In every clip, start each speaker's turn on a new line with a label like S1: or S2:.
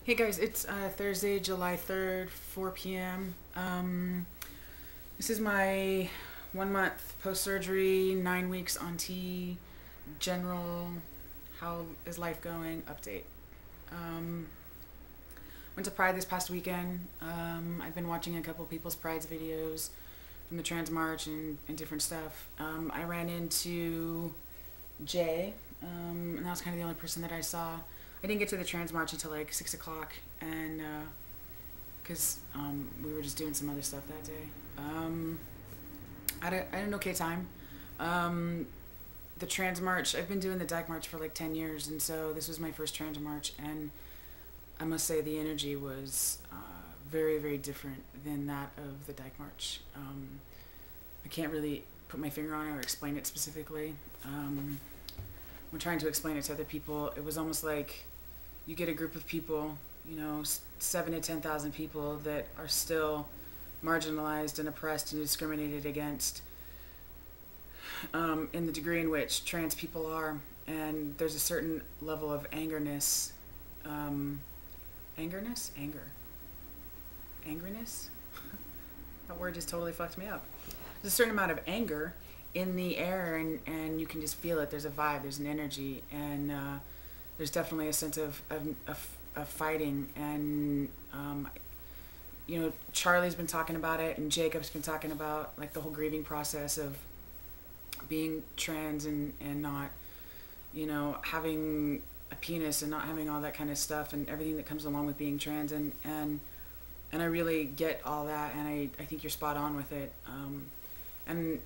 S1: Hey guys, it's Thursday, July 3rd, 4 p.m. This is my 1 month post surgery, 9 weeks on T, general, how is life going, update. Um, Went to Pride this past weekend. I've been watching a couple people's Pride's videos from the Trans March and different stuff. I ran into Jay, and that was kind of the only person that I saw. I didn't get to the Trans March until like 6 o'clock, and because we were just doing some other stuff that day. I had an okay time. The Trans March, I've been doing the Dyke March for like 10 years, and so this was my first Trans March, and I must say the energy was very, very different than that of the Dyke March. I can't really put my finger on it or explain it specifically. When trying to explain it to other people, it was almost like you get a group of people, 7 to 10,000 people that are still marginalized and oppressed and discriminated against in the degree in which trans people are. And there's a certain level of angerness. Angerness? That word just totally fucked me up. There's a certain amount of anger in the air, and you can just feel it. There's a vibe, there's an energy, and there's definitely a sense of fighting. And Charlie's been talking about it, and Jacob's been talking about like the whole grieving process of being trans and not having a penis and not having all that kind of stuff and everything that comes along with being trans, and I really get all that, and I think you're spot on with it. And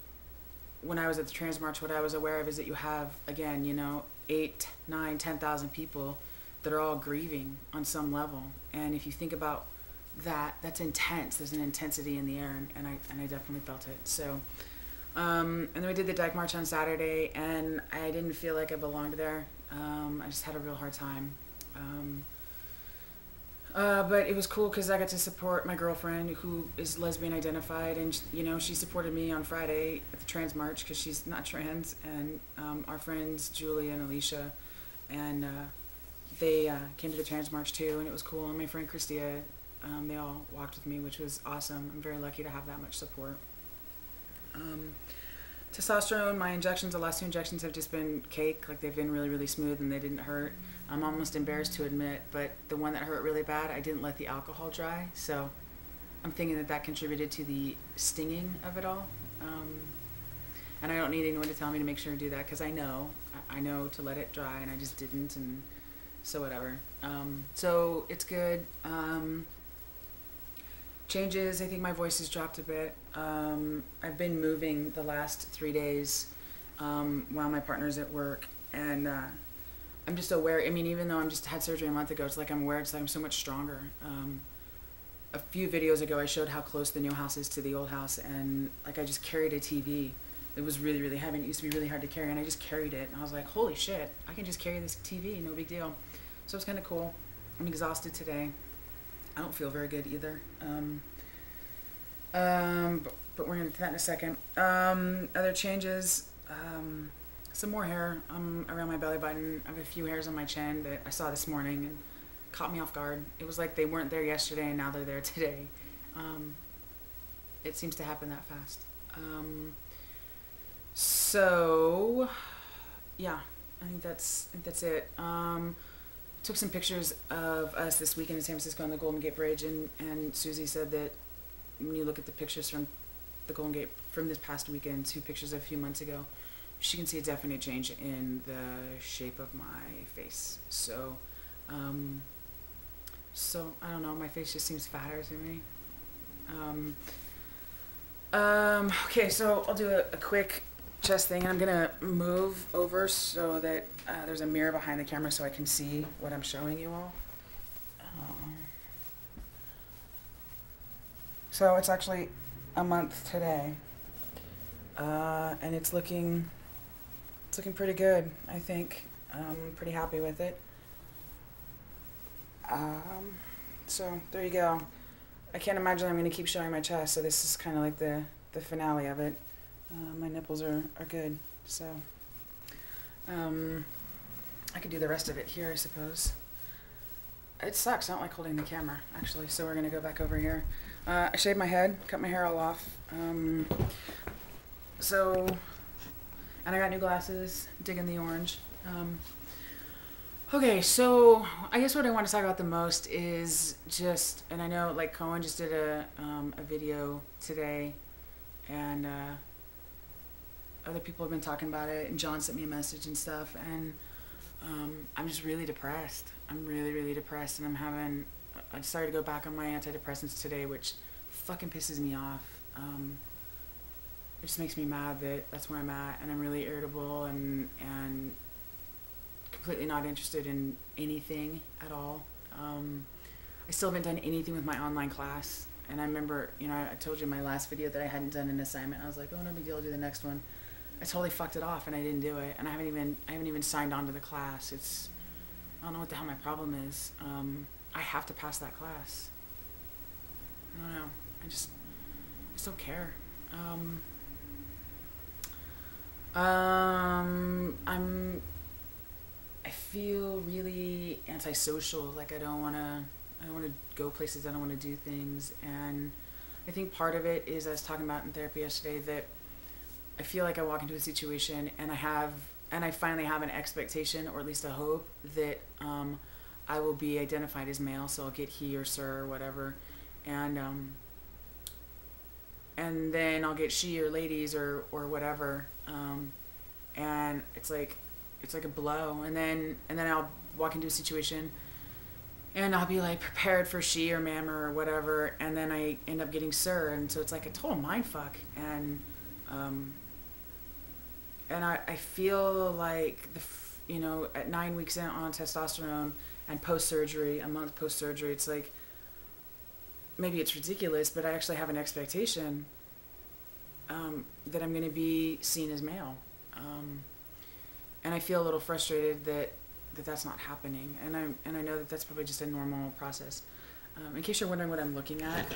S1: when I was at the Trans March, what I was aware of is that you have, again, 8, 9, 10,000 people that are all grieving on some level. And if you think about that, that's intense. There's an intensity in the air, and I definitely felt it. So, and then we did the Dyke March on Saturday, and I didn't feel like I belonged there. I just had a real hard time. But it was cool because I got to support my girlfriend who is lesbian identified, and she supported me on Friday at the Trans March because she's not trans, and our friends Julie and Alicia, and they came to the Trans March too, and it was cool. And my friend Christia, they all walked with me, which was awesome. I'm very lucky to have that much support. Testosterone, my injections, the last 2 injections have just been cake. Like, they've been really, really smooth, and they didn't hurt. I'm almost embarrassed to admit, but the one that hurt really bad, I didn't let the alcohol dry, so I'm thinking that contributed to the stinging of it all. And I don't need anyone to tell me to make sure to do that, because I know to let it dry, and I just didn't, and so whatever. So it's good. Changes, I think my voice has dropped a bit. I've been moving the last 3 days while my partner's at work, and I'm just aware. I mean, even though I'm just had surgery a month ago, it's like I'm aware. It's like I'm so much stronger. A few videos ago, I showed how close the new house is to the old house, and like I just carried a TV. It was really, really heavy, and it used to be really hard to carry, and I just carried it, and I was like, holy shit, I can just carry this TV, no big deal. So it's kind of cool. I'm exhausted today. I don't feel very good either. But we're gonna do that in a second. Other changes. Some more hair around my belly button. I have a few hairs on my chin that I saw this morning and caught me off guard. It was like they weren't there yesterday and now they're there today. It seems to happen that fast. So yeah, I think that's it. Took some pictures of us this weekend in San Francisco on the Golden Gate Bridge, and Susie said that when you look at the pictures from the Golden Gate from this past weekend to pictures of a few months ago, she can see a definite change in the shape of my face. So, I don't know, my face just seems fatter to me. Okay, so I'll do a quick chest thing, and I'm gonna move over so that there's a mirror behind the camera so I can see what I'm showing you all. So it's actually a month today, and it's looking pretty good. I think I'm pretty happy with it. So there you go. I can't imagine I'm going to keep showing my chest, so this is kind of like the finale of it. My nipples are good, so I could do the rest of it here, I suppose. It sucks. I don't like holding the camera, actually. So we're gonna go back over here. I shaved my head, cut my hair all off. So, and I got new glasses. Digging the orange. Okay, so I guess what I want to talk about the most is just, and I know like Cohen just did a video today, and other people have been talking about it, and John sent me a message and stuff, and I'm just really depressed. I'm really, really depressed, and I decided to go back on my antidepressants today, which fucking pisses me off. It just makes me mad that that's where I'm at, and I'm really irritable and completely not interested in anything at all. I still haven't done anything with my online class, and I remember, you know, I told you in my last video that I hadn't done an assignment. I was like, oh, no big deal, I'll do the next one. I totally fucked it off, and I didn't do it, and I haven't even signed on to the class. I don't know what the hell my problem is. I have to pass that class. I don't know. I just don't care. I feel really antisocial. Like I don't want to go places. I don't want to do things. And I think part of it is, I was talking about in therapy yesterday, that I feel like I walk into a situation and I finally have an expectation, or at least a hope, that I will be identified as male, so I'll get he or sir or whatever, and then I'll get she or ladies or whatever, and it's like a blow, and then I'll walk into a situation and I'll be like prepared for she or ma'am or whatever, and then I end up getting sir, and so it's like a total mindfuck, and I feel like at 9 weeks in on testosterone and post-surgery, a month post-surgery, it's like, maybe it's ridiculous, but I actually have an expectation that I'm going to be seen as male. And I feel a little frustrated that that's not happening. And I know that that's probably just a normal process. In case you're wondering what I'm looking at,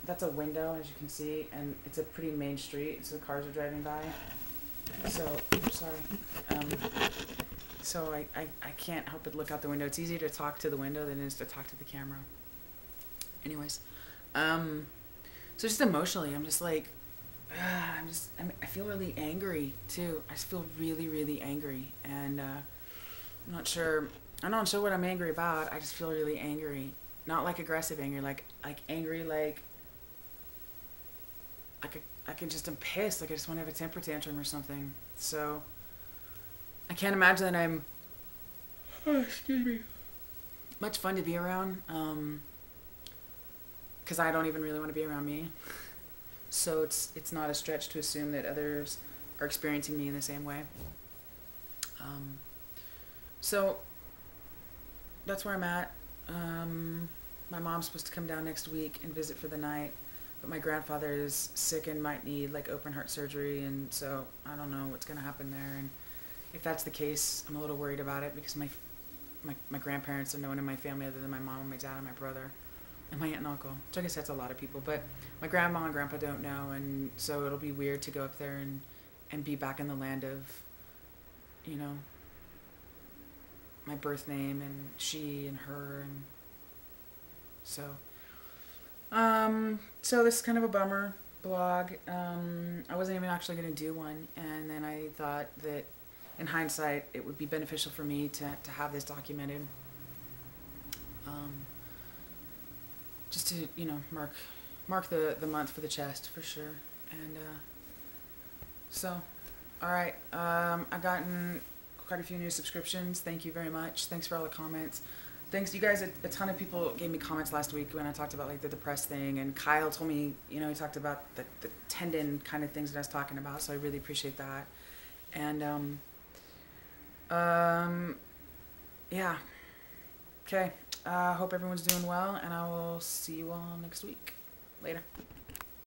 S1: that's a window, as you can see, and it's a pretty main street, so the cars are driving by. So, sorry. So I can't help but look out the window. It's easier to talk to the window than it is to talk to the camera. Anyways, so just emotionally, I'm just like, I feel really angry too. I just feel really, really angry, and I'm not sure what I'm angry about. I just feel really angry, not like aggressive anger, like angry, like I can just, I'm pissed, like I just want to have a temper tantrum or something. So I can't imagine that I'm, excuse me, much fun to be around, because I don't even really want to be around me. So it's not a stretch to assume that others are experiencing me in the same way. So that's where I'm at. My mom's supposed to come down next week and visit for the night, but my grandfather is sick and might need like open heart surgery, and so I don't know what's going to happen there. And if that's the case, I'm a little worried about it, because my grandparents are no one in my family other than my mom and my dad and my brother and my aunt and uncle, which I guess that's a lot of people, but my grandma and grandpa don't know, and so it'll be weird to go up there and be back in the land of, you know, my birth name and she and her, and so so this is kind of a bummer blog. I wasn't even actually going to do one, and then I thought that in hindsight it would be beneficial for me to have this documented, just to, you know, mark the month for the chest for sure. And so alright, I've gotten quite a few new subscriptions. Thank you very much. Thanks for all the comments. Thanks, you guys. A ton of people gave me comments last week when I talked about like the depressed thing, and Kyle told me, you know, he talked about the tendon kind of things that I was talking about, so I really appreciate that. And yeah, okay, hope everyone's doing well, and I will see you all next week. Later.